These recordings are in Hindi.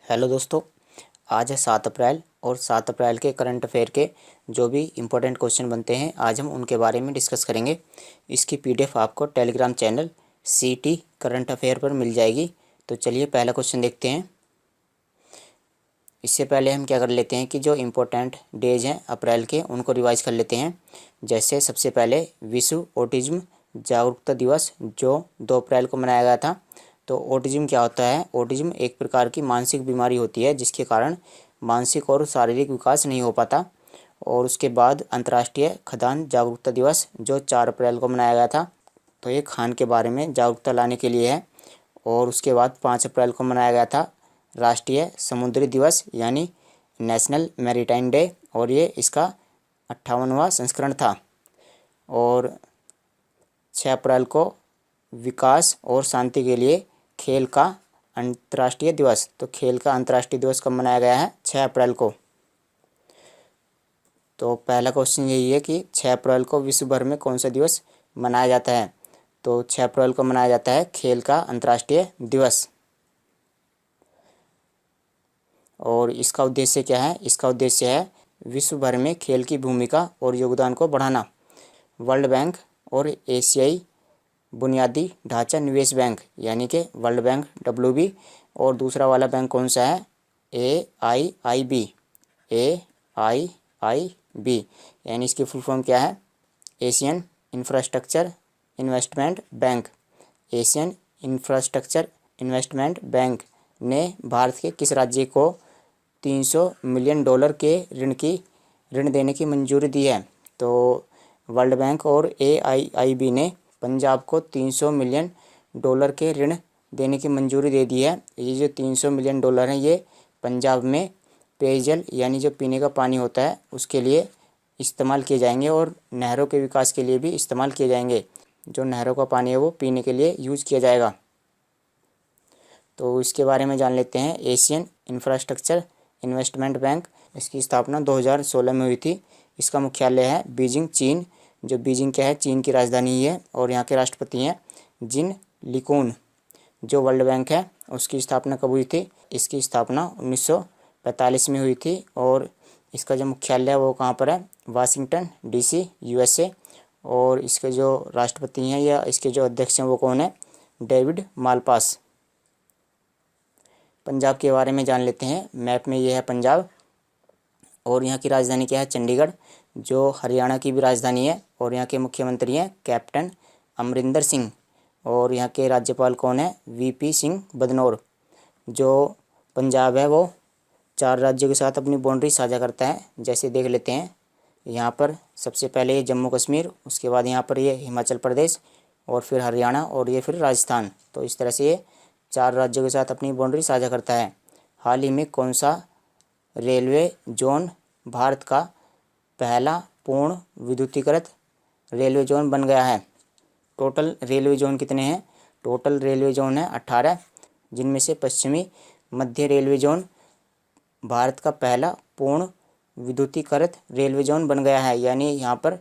हेलो दोस्तों, आज है 7 अप्रैल और 7 अप्रैल के करंट अफेयर के जो भी इम्पोर्टेंट क्वेश्चन बनते हैं आज हम उनके बारे में डिस्कस करेंगे। इसकी पीडीएफ आपको टेलीग्राम चैनल सीटी करंट अफेयर पर मिल जाएगी। तो चलिए पहला क्वेश्चन देखते हैं। इससे पहले हम क्या कर लेते हैं कि जो इम्पोर्टेंट डेज हैं अप्रैल के उनको रिवाइज कर लेते हैं। जैसे सबसे पहले विश्व ऑटिज्म जागरूकता दिवस जो 2 अप्रैल को मनाया गया था। तो ऑटिज्म क्या होता है? ऑटिज्म एक प्रकार की मानसिक बीमारी होती है जिसके कारण मानसिक और शारीरिक विकास नहीं हो पाता। और उसके बाद अंतर्राष्ट्रीय खाद्यान्न जागरूकता दिवस जो 4 अप्रैल को मनाया गया था। तो ये खान के बारे में जागरूकता लाने के लिए है। और उसके बाद 5 अप्रैल को मनाया गया था राष्ट्रीय समुद्री दिवस यानी नेशनल मैरीटाइम डे, और ये इसका 58वां संस्करण था। और 6 अप्रैल को विकास और शांति के लिए खेल का अंतर्राष्ट्रीय दिवस। तो खेल का अंतर्राष्ट्रीय दिवस कब मनाया गया है? 6 अप्रैल को। तो पहला क्वेश्चन यही है कि 6 अप्रैल को विश्व भर में कौन सा दिवस मनाया जाता है? तो 6 अप्रैल को मनाया जाता है खेल का अंतर्राष्ट्रीय दिवस। और इसका उद्देश्य क्या है? इसका उद्देश्य है विश्व भर में खेल की भूमिका और योगदान को बढ़ाना। वर्ल्ड बैंक और एशियाई बुनियादी ढांचा निवेश बैंक यानी कि वर्ल्ड बैंक WB, और दूसरा वाला बैंक कौन सा है? AIIB। AIIB यानी इसकी फुल फॉर्म क्या है? Asian infrastructure investment bank. Asian infrastructure investment bank ने भारत के किस राज्य को $300 मिलियन के ऋण देने की मंजूरी दी है? तो वर्ल्ड बैंक और AIIB ने पंजाब को $300 मिलियन के ऋण देने की मंजूरी दे दी है। ये जो $300 मिलियन हैं ये पंजाब में पेयजल यानी जो पीने का पानी होता है उसके लिए इस्तेमाल किए जाएंगे और नहरों के विकास के लिए भी इस्तेमाल किए जाएंगे। जो नहरों का पानी है वो पीने के लिए यूज़ किया जाएगा। तो इसके बारे में जान लेते हैं। एशियन इंफ्रास्ट्रक्चर इन्वेस्टमेंट बैंक, इसकी स्थापना 2016 में हुई थी। इसका मुख्यालय है बीजिंग, चीन। जो बीजिंग क्या है? चीन की राजधानी ही है। और यहाँ के राष्ट्रपति हैं जिन लिकून। जो वर्ल्ड बैंक है उसकी स्थापना कब हुई थी? इसकी स्थापना 1945 में हुई थी। और इसका जो मुख्यालय है वो कहाँ पर है? Washington DC USA। और इसके जो राष्ट्रपति हैं या इसके जो अध्यक्ष हैं वो कौन है? David Malpass. पंजाब के बारे में जान लेते हैं। मैप में ये है पंजाब, और यहाँ की राजधानी क्या है? चंडीगढ़, जो हरियाणा की भी राजधानी है। और यहाँ के मुख्यमंत्री हैं कैप्टन अमरिंदर सिंह। और यहाँ के राज्यपाल कौन है? VP सिंह बदनौर। जो पंजाब है वो 4 राज्यों के साथ अपनी बाउंड्री साझा करता है। जैसे देख लेते हैं, यहाँ पर सबसे पहले ये जम्मू कश्मीर, उसके बाद यहाँ पर ये हिमाचल प्रदेश, और फिर हरियाणा, और ये फिर राजस्थान। तो इस तरह से ये 4 राज्यों के साथ अपनी बाउंड्री साझा करता है। हाल ही में कौन सा रेलवे जोन भारत का पहला पूर्ण विद्युतीकृत रेलवे जोन बन गया है? टोटल रेलवे जोन कितने हैं? टोटल रेलवे जोन है 18, जिनमें से पश्चिमी मध्य रेलवे जोन भारत का पहला पूर्ण विद्युतीकृत रेलवे जोन बन गया है। यानी यहाँ पर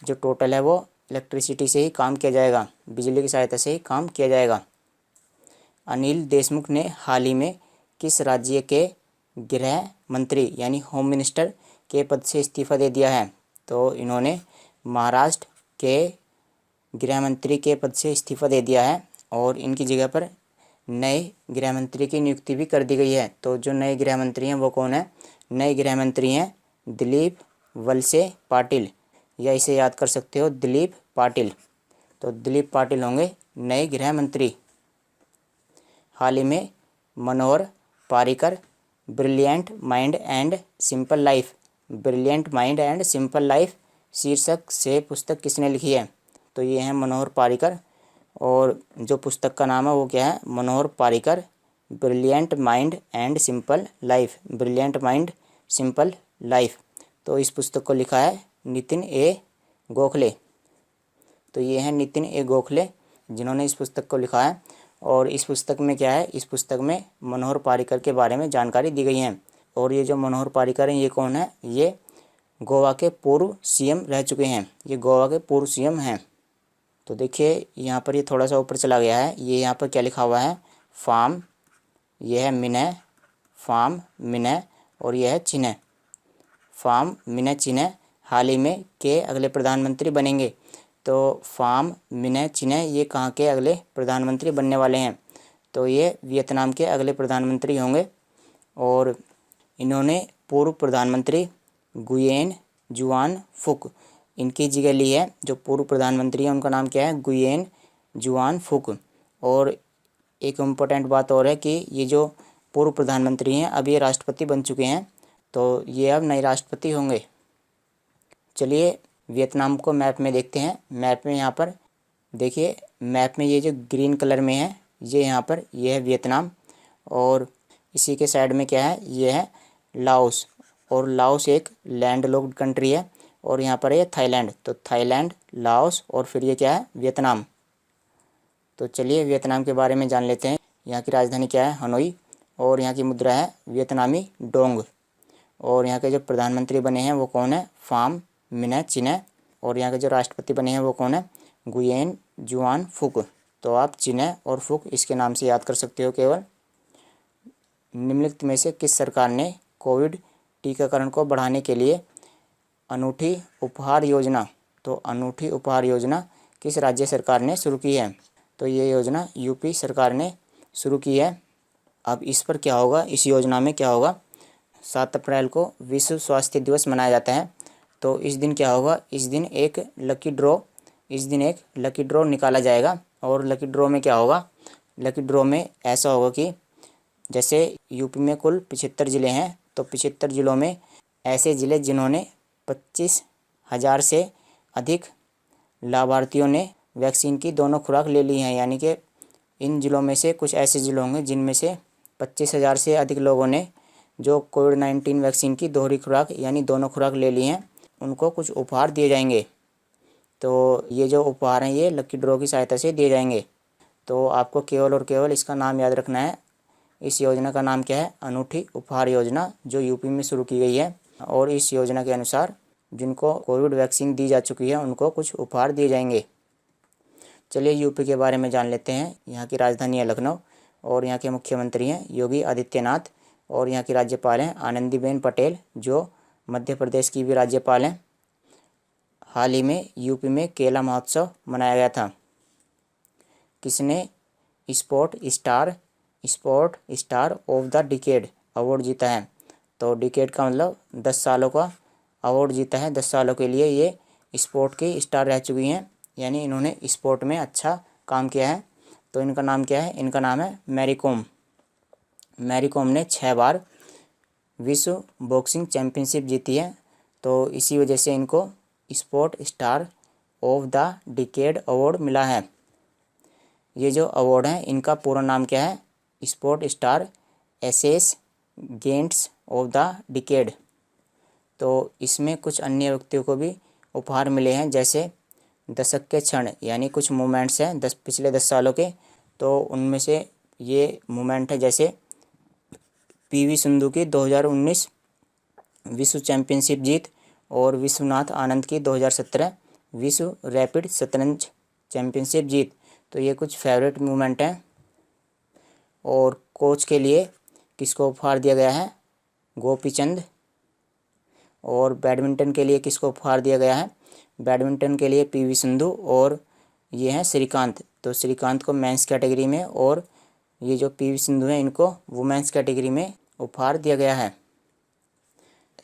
जो टोटल है वो इलेक्ट्रिसिटी से ही काम किया जाएगा, बिजली की सहायता से ही काम किया जाएगा। अनिल देशमुख ने हाल ही में किस राज्य के गृह मंत्री यानी होम मिनिस्टर के पद से इस्तीफा दे दिया है? तो इन्होंने महाराष्ट्र के गृह मंत्री के पद से इस्तीफा दे दिया है, और इनकी जगह पर नए गृह मंत्री की नियुक्ति भी कर दी गई है। तो जो नए गृह मंत्री हैं वो कौन है? नए गृह मंत्री हैं दिलीप वलसे पाटिल, या इसे याद कर सकते हो दिलीप पाटिल। तो दिलीप पाटिल होंगे नए गृह मंत्री। हाल ही में Manohar Parrikar brilliant mind and simple life, brilliant mind and simple life शीर्षक से पुस्तक किसने लिखी है? तो ये हैं मनोहर पारिकर। और जो पुस्तक का नाम है वो क्या है? Manohar Parrikar brilliant mind and simple life, brilliant mind simple life. तो इस पुस्तक को लिखा है नितिन A गोखले। तो ये हैं नितिन A गोखले जिन्होंने इस पुस्तक को लिखा है। और इस पुस्तक में क्या है? इस पुस्तक में मनोहर पारिकर के बारे में जानकारी दी गई है। और ये जो मनोहर पारिकर हैं ये कौन है? ये गोवा के पूर्व CM रह चुके हैं। ये गोवा के पूर्व CM हैं। तो देखिए यहाँ पर ये थोड़ा सा ऊपर चला गया है। ये यहाँ पर क्या लिखा हुआ है? फार्म, ये है मिनय फार्म मिन्है और यह है चिन्ह। फार्म मिन्है चिन्ह हाल ही में के अगले प्रधानमंत्री बनेंगे। तो फार्म मिन्है चिन्ह ये कहाँ के अगले प्रधानमंत्री बनने वाले हैं? तो ये वियतनाम के अगले प्रधानमंत्री होंगे। और इन्होंने पूर्व प्रधानमंत्री गुयेन जुआन फुक इनकी जगह ली है। जो पूर्व प्रधानमंत्री हैं उनका नाम क्या है? गुयेन जुआन फुक। और एक इम्पोर्टेंट बात और है कि ये जो पूर्व प्रधानमंत्री हैं अब ये राष्ट्रपति बन चुके हैं, तो ये अब नए राष्ट्रपति होंगे। चलिए वियतनाम को मैप में देखते हैं। मैप में यहाँ पर देखिए, मैप में ये जो ग्रीन कलर में है ये यहाँ पर ये है वियतनाम, और इसी के साइड में क्या है? ये है लाओस, और लाओस एक लैंड लॉक्ड कंट्री है। और यहाँ पर है थाईलैंड, तो थाईलैंड, लाओस और फिर ये क्या है? वियतनाम। तो चलिए वियतनाम के बारे में जान लेते हैं। यहाँ की राजधानी क्या है? हनोई। और यहाँ की मुद्रा है वियतनामी डोंग। और यहाँ के जो प्रधानमंत्री बने हैं वो कौन है? फार्म मिन्है चिन्ह। और यहाँ के जो राष्ट्रपति बने हैं वो कौन है? गुयेन जुआन फुक। तो आप चिन्ह और फुक इसके नाम से याद कर सकते हो केवल। निम्नलिखित में से किस सरकार ने कोविड टीकाकरण को बढ़ाने के लिए अनूठी उपहार योजना, तो अनूठी उपहार योजना किस राज्य सरकार ने शुरू की है? तो ये योजना यूपी सरकार ने शुरू की है। अब इस पर क्या होगा? इस योजना में क्या होगा? 7 अप्रैल को विश्व स्वास्थ्य दिवस मनाया जाता है। तो इस दिन क्या होगा? इस दिन एक लकी ड्रॉ निकाला जाएगा। और लकी ड्रॉ में क्या होगा? लकी ड्रॉ में ऐसा होगा कि जैसे यूपी में कुल 75 ज़िले हैं, तो 75 ज़िलों में ऐसे ज़िले जिन्होंने 25,000 से अधिक लाभार्थियों ने वैक्सीन की दोनों खुराक ले ली हैं, यानी कि इन ज़िलों में से कुछ ऐसे ज़िले होंगे जिनमें से 25,000 से अधिक लोगों ने जो कोविड-19 वैक्सीन की दोहरी खुराक यानी दोनों खुराक ले ली हैं, उनको कुछ उपहार दिए जाएंगे। तो ये जो उपहार हैं ये लकी ड्रॉ की सहायता से दिए जाएंगे। तो आपको केवल और केवल इसका नाम याद रखना है। इस योजना का नाम क्या है? अनूठी उपहार योजना, जो यूपी में शुरू की गई है। और इस योजना के अनुसार जिनको कोविड वैक्सीन दी जा चुकी है उनको कुछ उपहार दिए जाएंगे। चलिए यूपी के बारे में जान लेते हैं। यहाँ की राजधानी है लखनऊ, और यहाँ के मुख्यमंत्री हैं योगी आदित्यनाथ, और यहाँ की राज्यपाल हैं आनंदीबेन पटेल, जो मध्य प्रदेश की भी राज्यपाल हैं। हाल ही में यूपी में केला महोत्सव मनाया गया था। किसने sport star of the decade award जीता है? तो डिकेड का मतलब 10 सालों का अवार्ड जीता है। 10 सालों के लिए ये स्पोर्ट की स्टार रह चुकी हैं, यानी इन्होंने स्पोर्ट में अच्छा काम किया है। तो इनका नाम क्या है? इनका नाम है मैरी कॉम। मैरी कॉम ने 6 बार विश्व बॉक्सिंग चैम्पियनशिप जीती है। तो इसी वजह से इनको sport star of the decade award मिला है। ये जो अवार्ड है इनका पूरा नाम क्या है? Sport star aces gents of the decade. तो इसमें कुछ अन्य व्यक्तियों को भी उपहार मिले हैं, जैसे दशक के क्षण, यानी कुछ मोमेंट्स हैं पिछले 10 सालों के। तो उनमें से ये मोमेंट है जैसे पीवी सिंधु की 2019 विश्व चैंपियनशिप जीत, और विश्वनाथ आनंद की 2017 विश्व रैपिड शतरंज चैंपियनशिप जीत। तो ये कुछ फेवरेट मोमेंट हैं। और कोच के लिए किसको उपहार दिया गया है? गोपीचंद। और बैडमिंटन के लिए किसको उपहार दिया गया है? बैडमिंटन के लिए पीवी सिंधु, और ये हैं श्रीकांत। तो श्रीकांत को मेंस कैटेगरी में, और ये जो पीवी सिंधु हैं इनको वुमेंस कैटेगरी में उपहार दिया गया है।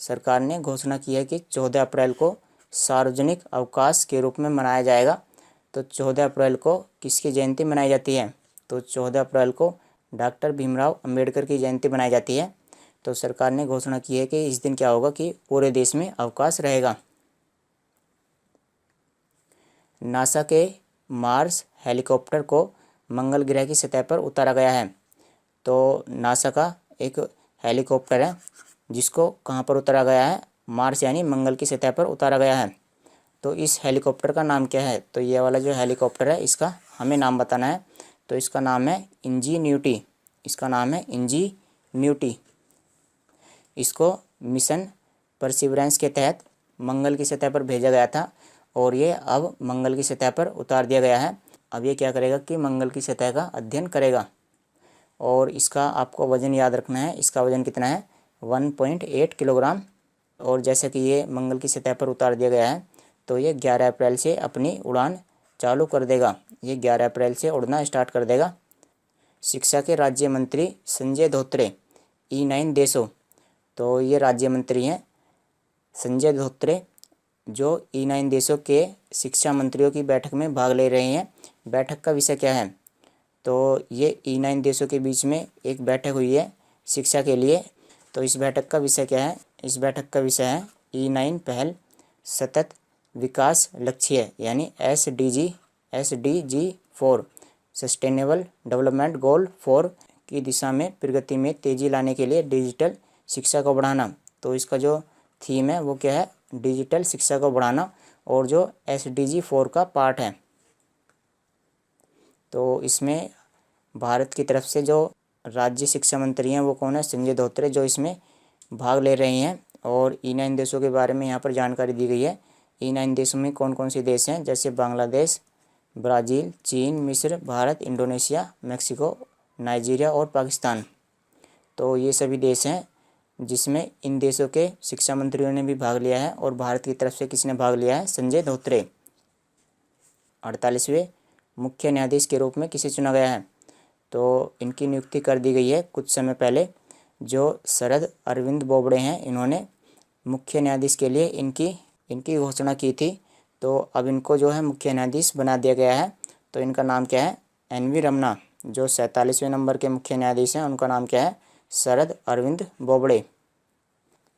सरकार ने घोषणा की है कि 14 अप्रैल को सार्वजनिक अवकाश के रूप में मनाया जाएगा। तो 14 अप्रैल को किसकी जयंती मनाई जाती है? तो 14 अप्रैल को डॉक्टर भीमराव अंबेडकर की जयंती मनाई जाती है। तो सरकार ने घोषणा की है कि इस दिन क्या होगा कि पूरे देश में अवकाश रहेगा। नासा के मार्स हेलीकॉप्टर को मंगल ग्रह की सतह पर उतारा गया है। तो नासा का एक हेलीकॉप्टर है जिसको कहाँ पर उतारा गया है? मार्स यानी मंगल की सतह पर उतारा गया है। तो इस हेलीकॉप्टर का नाम क्या है? तो ये वाला जो हेलीकॉप्टर है इसका हमें नाम बताना है। तो इसका नाम है इंजीन्यूटी। इसका नाम है इंजीन्यूटी। इसको मिशन परसिवरेंस के तहत मंगल की सतह पर भेजा गया था, और ये अब मंगल की सतह पर उतार दिया गया है। अब ये क्या करेगा कि मंगल की सतह का अध्ययन करेगा। और इसका आपको वज़न याद रखना है। इसका वज़न कितना है? 1.8 किलोग्राम। और जैसे कि ये मंगल की सतह पर उतार दिया गया है, तो ये 11 अप्रैल से अपनी उड़ान चालू कर देगा। ये 11 अप्रैल से उड़ना स्टार्ट कर देगा। शिक्षा के राज्य मंत्री संजय धोत्रे E9 देशों, तो ये राज्य मंत्री हैं संजय धोत्रे, जो E9 देशों के शिक्षा मंत्रियों की बैठक में भाग ले रहे हैं। बैठक का विषय क्या है? तो ये E9 देशों के बीच में एक बैठक हुई है शिक्षा के लिए। तो इस बैठक का विषय क्या है? इस बैठक का विषय है E9 पहल सतत विकास लक्ष्य यानी SDG 4 सस्टेनेबल डेवलपमेंट गोल 4 की दिशा में प्रगति में तेज़ी लाने के लिए डिजिटल शिक्षा को बढ़ाना। तो इसका जो थीम है वो क्या है? डिजिटल शिक्षा को बढ़ाना, और जो SDG 4 का पार्ट है। तो इसमें भारत की तरफ से जो राज्य शिक्षा मंत्री हैं वो कौन है? संजय धोत्रे, जो इसमें भाग ले रहे हैं। और E9 देशों के बारे में यहाँ पर जानकारी दी गई है। E9 देशों में कौन कौन से देश हैं? जैसे बांग्लादेश, ब्राज़ील, चीन, मिस्र, भारत, इंडोनेशिया, मेक्सिको, नाइजीरिया और पाकिस्तान। तो ये सभी देश हैं जिसमें इन देशों के शिक्षा मंत्रियों ने भी भाग लिया है। और भारत की तरफ से किसने भाग लिया है? संजय धोत्रे। 48वें मुख्य न्यायाधीश के रूप में किसे चुना गया है? तो इनकी नियुक्ति कर दी गई है कुछ समय पहले। जो शरद अरविंद बोबड़े हैं, इन्होंने मुख्य न्यायाधीश के लिए इनकी घोषणा की थी। तो अब इनको जो है मुख्य न्यायाधीश बना दिया गया है। तो इनका नाम क्या है? NV रमन्ना। जो 47वें नंबर के मुख्य न्यायाधीश हैं उनका नाम क्या है? शरद अरविंद बोबड़े।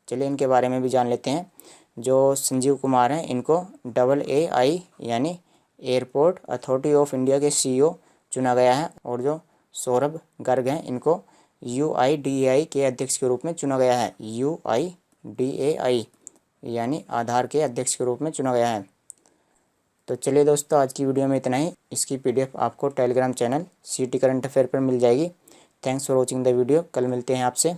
चलिए इनके बारे में भी जान लेते हैं। जो संजीव कुमार हैं, इनको AAI यानी एयरपोर्ट अथॉरिटी ऑफ इंडिया के CEO चुना गया है। और जो सौरभ गर्ग हैं, इनको UIDAI के अध्यक्ष के रूप में चुना गया है। UIDAI यानी आधार के अध्यक्ष के रूप में चुना गया है। तो चलिए दोस्तों, आज की वीडियो में इतना ही। इसकी PDF आपको Telegram channel CT current affair पर मिल जाएगी। Thanks for watching the video. कल मिलते हैं आपसे।